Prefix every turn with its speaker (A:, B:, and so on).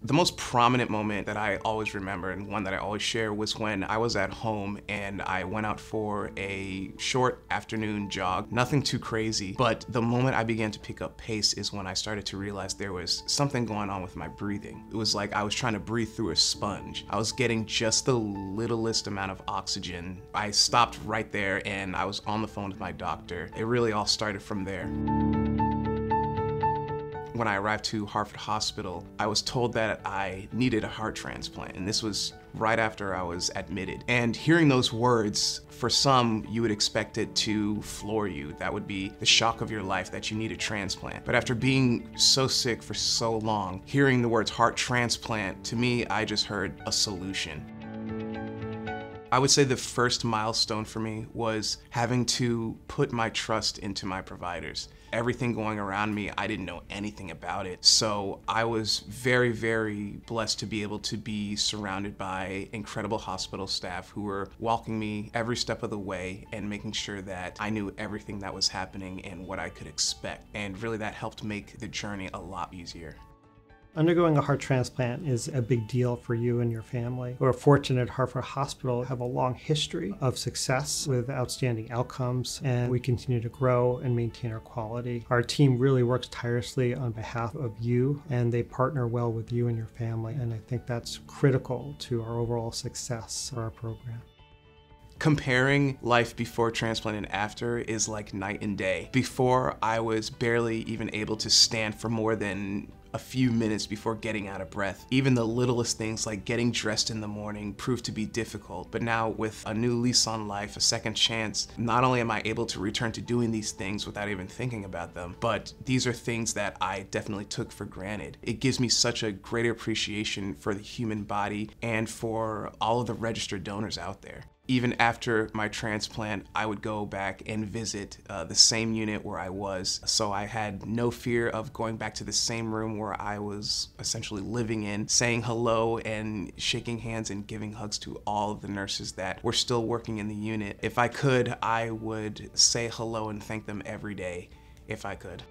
A: The most prominent moment that I always remember and one that I always share was when I was at home and I went out for a short afternoon jog. Nothing too crazy, but the moment I began to pick up pace is when I started to realize there was something going on with my breathing. It was like I was trying to breathe through a sponge. I was getting just the littlest amount of oxygen. I stopped right there and I was on the phone with my doctor. It really all started from there. When I arrived to Hartford Hospital, I was told that I needed a heart transplant, and this was right after I was admitted. And hearing those words, for some, you would expect it to floor you. That would be the shock of your life that you need a transplant. But after being so sick for so long, hearing the words heart transplant, to me, I just heard a solution. I would say the first milestone for me was having to put my trust into my providers. Everything going around me, I didn't know anything about it. So I was very, very blessed to be able to be surrounded by incredible hospital staff who were walking me every step of the way and making sure that I knew everything that was happening and what I could expect. And really that helped make the journey a lot easier.
B: Undergoing a heart transplant is a big deal for you and your family. We're fortunate at Hartford Hospital have a long history of success with outstanding outcomes, and we continue to grow and maintain our quality. Our team really works tirelessly on behalf of you, and they partner well with you and your family, and I think that's critical to our overall success of our program.
A: Comparing life before transplant and after is like night and day. Before, I was barely even able to stand for more than a few minutes before getting out of breath. Even the littlest things like getting dressed in the morning proved to be difficult. But now with a new lease on life, a second chance, not only am I able to return to doing these things without even thinking about them, but these are things that I definitely took for granted. It gives me such a greater appreciation for the human body and for all of the registered donors out there. Even after my transplant, I would go back and visit the same unit where I was. So I had no fear of going back to the same room where I was essentially living in, saying hello and shaking hands and giving hugs to all of the nurses that were still working in the unit. If I could, I would say hello and thank them every day, if I could.